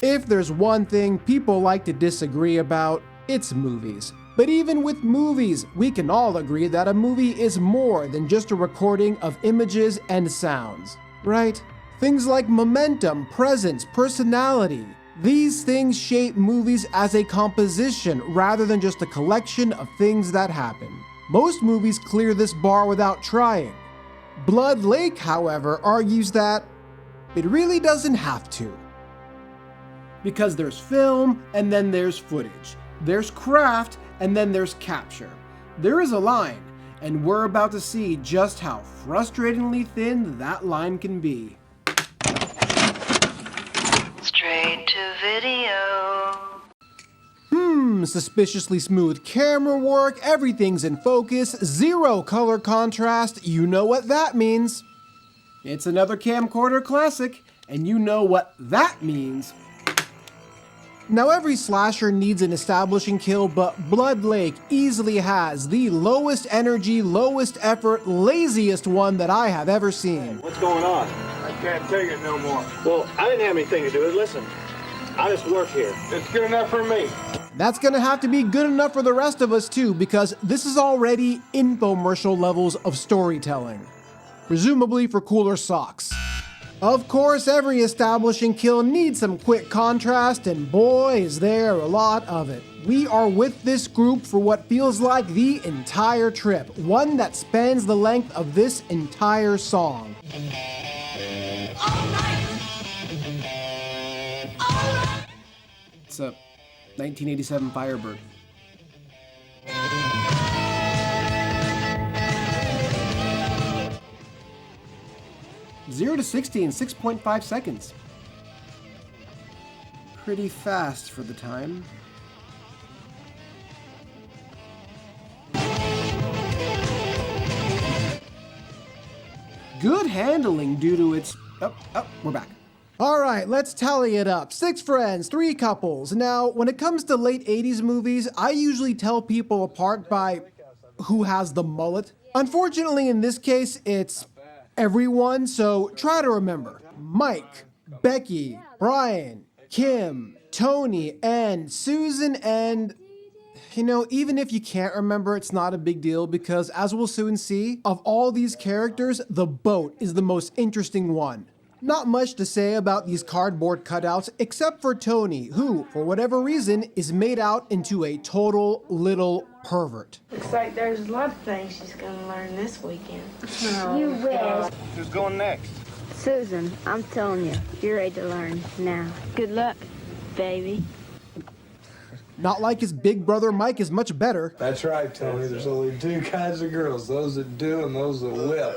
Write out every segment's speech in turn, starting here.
If there's one thing people like to disagree about, it's movies. But even with movies, we can all agree that a movie is more than just a recording of images and sounds, right? Things like momentum, presence, personality. These things shape movies as a composition rather than just a collection of things that happen. Most movies clear this bar without trying. Blood Lake, however, argues that it really doesn't have to. Because there's film, and then there's footage. There's craft, and then there's capture. There is a line, and we're about to see just how frustratingly thin that line can be. Straight to video. Suspiciously smooth camera work, everything's in focus, zero color contrast, you know what that means. It's another camcorder classic, and you know what that means. Now every slasher needs an establishing kill, but Blood Lake easily has the lowest energy, lowest effort, laziest one that I have ever seen. What's going on? I can't take it no more. Well, I didn't have anything to do with it. Listen, I just work here. It's good enough for me. That's gonna have to be good enough for the rest of us too, because this is already infomercial levels of storytelling. Presumably for cooler socks. Of course, every establishing kill needs some quick contrast, and boy is there a lot of it. We are with this group for what feels like the entire trip, one that spans the length of this entire song. It's a 1987 Firebird. Zero to 60 in 6.5 seconds. Pretty fast for the time. Good handling due to its... we're back. Alright, let's tally it up. 6 friends, 3 couples. Now, when it comes to late 80s movies, I usually tell people apart by who has the mullet. Unfortunately, in this case, it's everyone, so try to remember. Mike, Becky, Brian, Kim, Tony, and Susan, and... You know, even if you can't remember, it's not a big deal because, as we'll soon see, of all these characters, the boat is the most interesting one. Not much to say about these cardboard cutouts except for Tony, who, for whatever reason, is made out into a total little pervert. Looks like there's a lot of things she's gonna learn this weekend. You will. Who's going next? Susan, I'm telling you, you're ready to learn now. Good luck, baby. Not like his big brother Mike is much better. That's right, Tony. There's only 2 kinds of girls, those that do and those that will.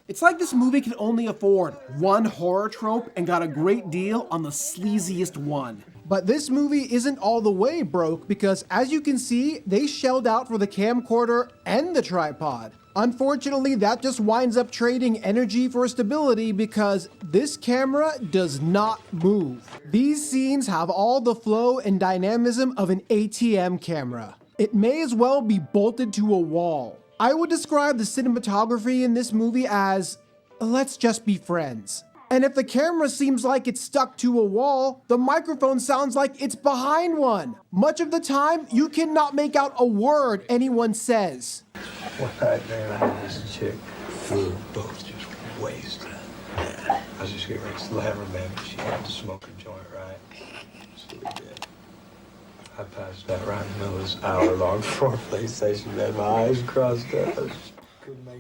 It's like this movie can only afford one horror trope and got a great deal on the sleaziest one. But this movie isn't all the way broke because, as you can see, they shelled out for the camcorder and the tripod. Unfortunately, that just winds up trading energy for stability because this camera does not move. These scenes have all the flow and dynamism of an ATM camera. It may as well be bolted to a wall. I would describe the cinematography in this movie as, let's just be friends. And if the camera seems like it's stuck to a wall, the microphone sounds like it's behind one. Much of the time, you cannot make out a word anyone says. One night, man, I had this chick full of both just wasted. I was just getting ready to slam her, man, but she had to smoke a joint, right? So we did. I passed out right in the middle of this hour-long foreplay session, man. My eyes crossed up.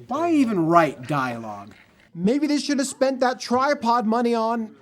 Why even write dialogue? Maybe they should have spent that tripod money on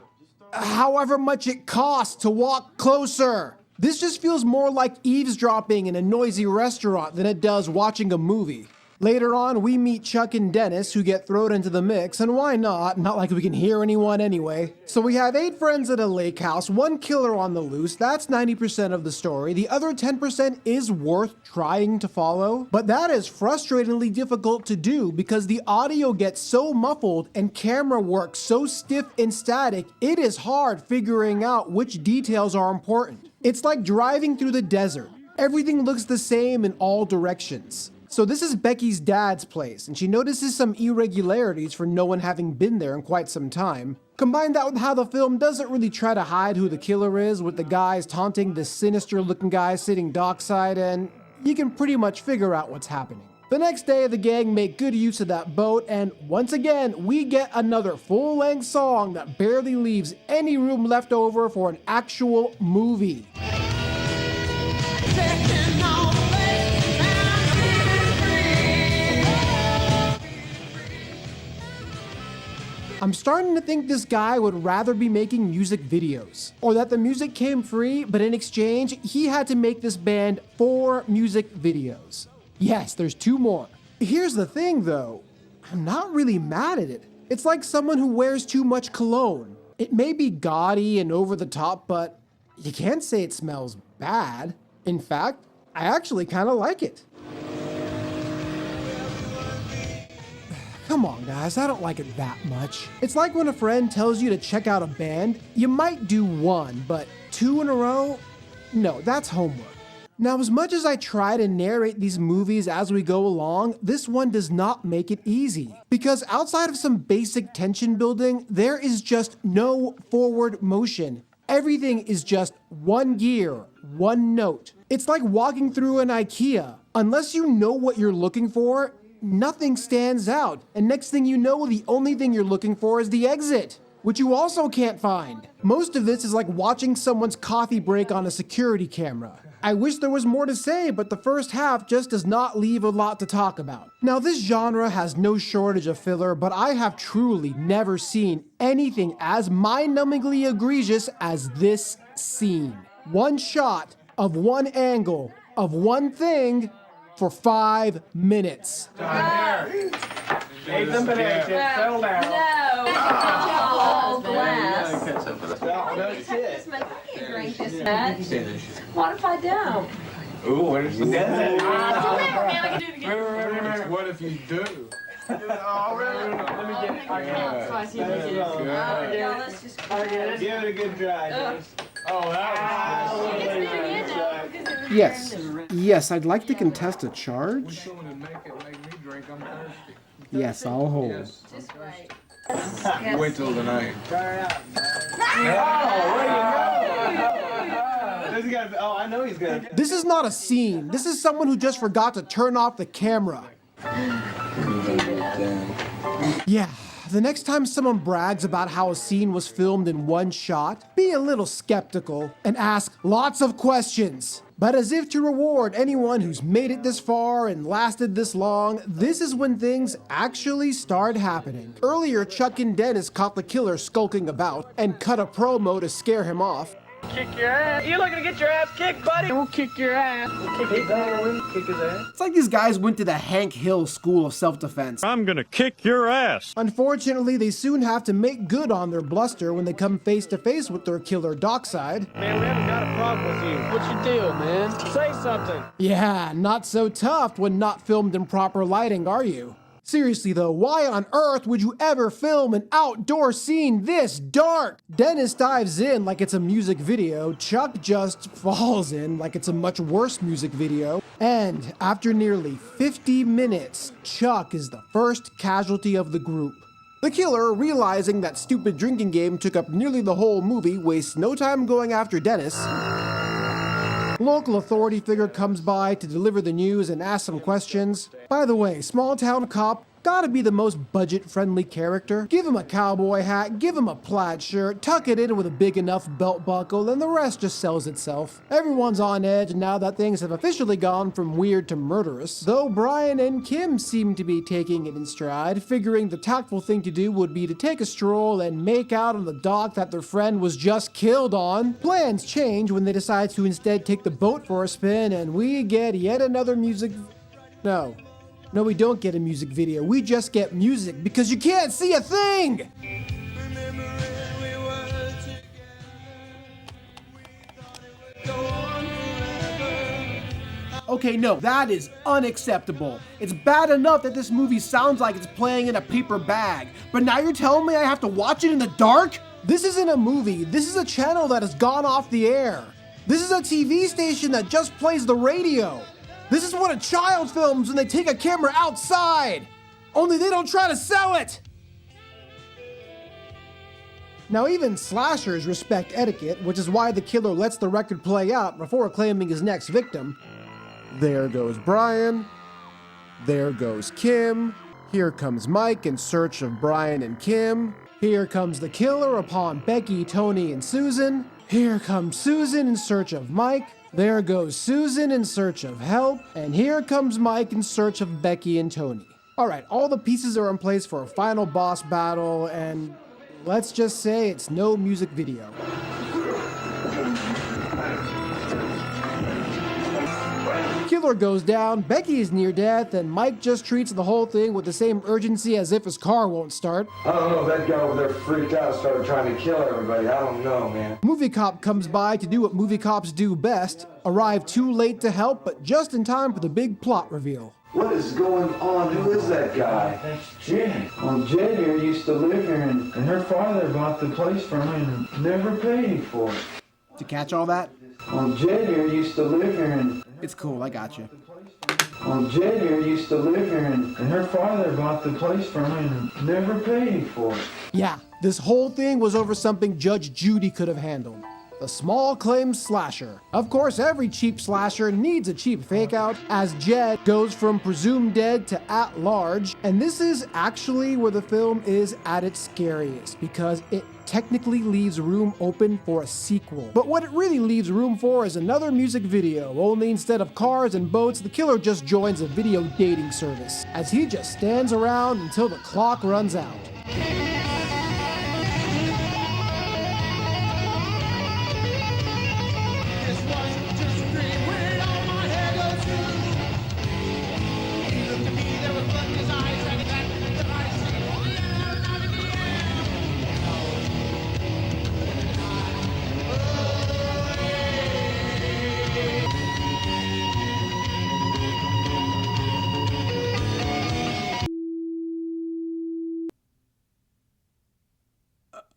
however much it costs to walk closer. This just feels more like eavesdropping in a noisy restaurant than it does watching a movie. Later on, we meet Chuck and Dennis, who get thrown into the mix, and why not? Not like we can hear anyone anyway. So we have 8 friends at a lake house, 1 killer on the loose. That's 90% of the story. The other 10% is worth trying to follow, but that is frustratingly difficult to do because the audio gets so muffled and camera work so stiff and static, it is hard figuring out which details are important. It's like driving through the desert. Everything looks the same in all directions. So this is Becky's dad's place, and she notices some irregularities for no one having been there in quite some time. Combine that with how the film doesn't really try to hide who the killer is, with the guys taunting the sinister looking guy sitting dockside, and you can pretty much figure out what's happening. The next day, the gang make good use of that boat, and once again, we get another full-length song that barely leaves any room left over for an actual movie. I'm starting to think this guy would rather be making music videos, or that the music came free, but in exchange, he had to make this band 4 music videos. Yes, there's 2 more. Here's the thing though, I'm not really mad at it. It's like someone who wears too much cologne. It may be gaudy and over the top, but you can't say it smells bad. In fact, I actually kind of like it. Come on guys, I don't like it that much. It's like when a friend tells you to check out a band, you might do 1, but 2 in a row? No, that's homework. Now, as much as I try to narrate these movies as we go along, this one does not make it easy. Because outside of some basic tension building, there is just no forward motion. Everything is just one gear, one note. It's like walking through an IKEA. Unless you know what you're looking for, nothing stands out. And next thing you know, the only thing you're looking for is the exit, which you also can't find. Most of this is like watching someone's coffee break on a security camera. I wish there was more to say, but the first half just does not leave a lot to talk about. Now, this genre has no shortage of filler, but I have truly never seen anything as mind-numbingly egregious as this scene. One shot of one angle of one thing for 5 minutes. Nathan Benet, settle down. No. Glass. That's it. I can't drink this much. What if I don't? Ooh, where's the desert? What if you do? Let me get it. I got it. Yeah, let's just Give it a good try, Dennis. Oh, that was Yes, I'd like to contest a charge. Someone to make me drink, I'm thirsty. Yes, I'll hold. just wait. Wait till the night. Oh, I know he's gonna. This is not a scene. This is someone who just forgot to turn off the camera. Yeah, the next time someone brags about how a scene was filmed in one shot, be a little skeptical and ask lots of questions. But as if to reward anyone who's made it this far and lasted this long, this is when things actually start happening. Earlier, Chuck and Dennis caught the killer skulking about and cut a promo to scare him off. Kick your ass. You're looking to get your ass kicked, buddy. We'll kick your ass. We'll kick his ass. Kick his ass. It's like these guys went to the Hank Hill School of Self-Defense. I'm gonna kick your ass. Unfortunately, they soon have to make good on their bluster when they come face to face with their killer dockside. Man, we haven't got a problem with you. What's your deal, man? Say something. Yeah, not so tough when not filmed in proper lighting, are you? Seriously though, why on earth would you ever film an outdoor scene this dark? Dennis dives in like it's a music video, Chuck just falls in like it's a much worse music video, and after nearly 50 minutes, Chuck is the first casualty of the group. The killer, realizing that stupid drinking game took up nearly the whole movie, wastes no time going after Dennis. Local authority figure comes by to deliver the news and ask some questions. By the way, small town cop gotta be the most budget-friendly character. Give him a cowboy hat, give him a plaid shirt, tuck it in with a big enough belt buckle, and the rest just sells itself. Everyone's on edge now that things have officially gone from weird to murderous, though Brian and Kim seem to be taking it in stride, figuring the tactful thing to do would be to take a stroll and make out on the dock that their friend was just killed on. Plans change when they decide to instead take the boat for a spin, and we get yet another No, we don't get a music video. We just get music because you can't see a thing! Okay, no, that is unacceptable. It's bad enough that this movie sounds like it's playing in a paper bag, but now you're telling me I have to watch it in the dark? This isn't a movie. This is a channel that has gone off the air. This is a TV station that just plays the radio. This is what a child films when they take a camera outside. Only they don't try to sell it. Now even slashers respect etiquette, which is why the killer lets the record play out before claiming his next victim. There goes Brian. There goes Kim. Here comes Mike in search of Brian and Kim. Here comes the killer upon Becky, Tony, and Susan. Here comes Susan in search of Mike. There goes Susan in search of help. And here comes Mike in search of Becky and Tony. Alright, all the pieces are in place for a final boss battle, and let's just say it's no music video. Killer goes down, Becky is near death, and Mike just treats the whole thing with the same urgency as if his car won't start. I don't know, that guy over there freaked out and started trying to kill everybody. I don't know, man. Movie cop comes by to do what movie cops do best, arrive too late to help, but just in time for the big plot reveal. What is going on? Who is that guy? That's Jen. Well, Jen here used to live here, and her father bought the place from him and never paid him for it. To catch all that? Well, Jen here used to live here, and It's cool, I got you. well, Jen here used to live here, and her father bought the place from him and never paid him for it. Yeah, this whole thing was over something Judge Judy could have handled. The small claims slasher. Of course, every cheap slasher needs a cheap fake-out, as Jed goes from presumed dead to at large, and this is actually where the film is at its scariest, because it technically leaves room open for a sequel. But what it really leaves room for is another music video, only instead of cars and boats, the killer just joins a video dating service, as he just stands around until the clock runs out.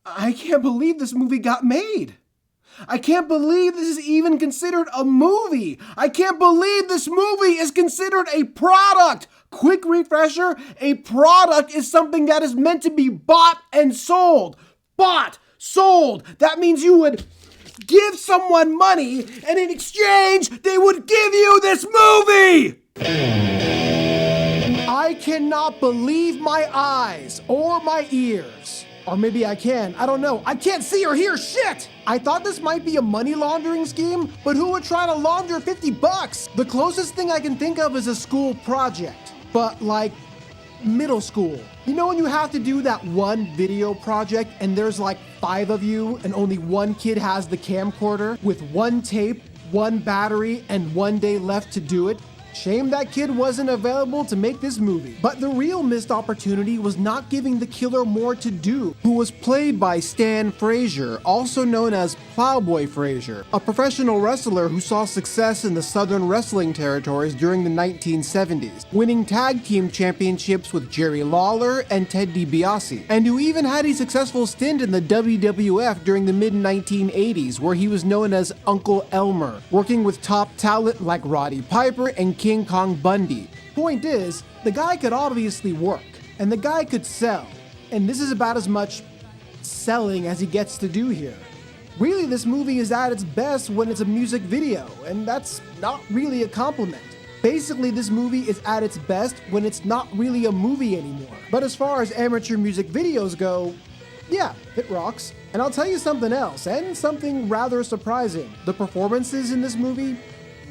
I can't believe this movie got made. I can't believe this is even considered a movie. I can't believe this movie is considered a product. Quick refresher, a product is something that is meant to be bought and sold. Bought, sold. That means you would give someone money and in exchange, they would give you this movie. I cannot believe my eyes or my ears. Or maybe I can, I don't know. I can't see or hear shit! I thought this might be a money laundering scheme, but who would try to launder $50? The closest thing I can think of is a school project, but like middle school. You know when you have to do that one video project and there's like 5 of you and only one kid has the camcorder with 1 tape, 1 battery, and 1 day left to do it? Shame that kid wasn't available to make this movie. But the real missed opportunity was not giving the killer more to do, who was played by Stan Frazier, also known as Plowboy Frazier, a professional wrestler who saw success in the Southern wrestling territories during the 1970s, winning tag team championships with Jerry Lawler and Ted DiBiase, and who even had a successful stint in the WWF during the mid-1980s, where he was known as Uncle Elmer, working with top talent like Roddy Piper and King Kong Bundy. Point is, the guy could obviously work, and the guy could sell, and this is about as much selling as he gets to do here. Really, this movie is at its best when it's a music video, and that's not really a compliment. Basically, this movie is at its best when it's not really a movie anymore. But as far as amateur music videos go, yeah, it rocks. And I'll tell you something else, and something rather surprising. The performances in this movie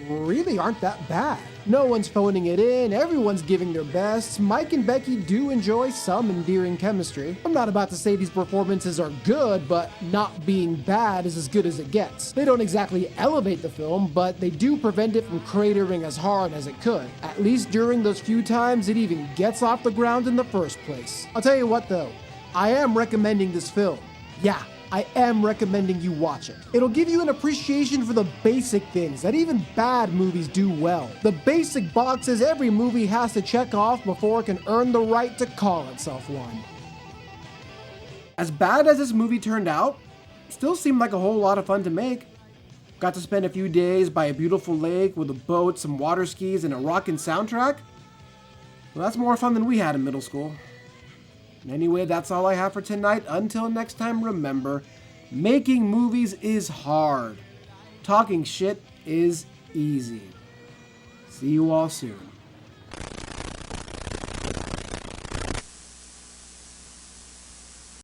really aren't that bad. No one's phoning it in, everyone's giving their best. Mike and Becky do enjoy some endearing chemistry. I'm not about to say these performances are good, but not being bad is as good as it gets. They don't exactly elevate the film, but they do prevent it from cratering as hard as it could, at least during those few times it even gets off the ground in the first place. I'll tell you what though, I am recommending this film. Yeah, I am recommending you watch it. It'll give you an appreciation for the basic things that even bad movies do well. The basic boxes every movie has to check off before it can earn the right to call itself one. As bad as this movie turned out, it still seemed like a whole lot of fun to make. Got to spend a few days by a beautiful lake with a boat, some water skis, and a rockin' soundtrack. Well, that's more fun than we had in middle school. Anyway, that's all I have for tonight. Until next time, remember, making movies is hard. Talking shit is easy. See you all soon.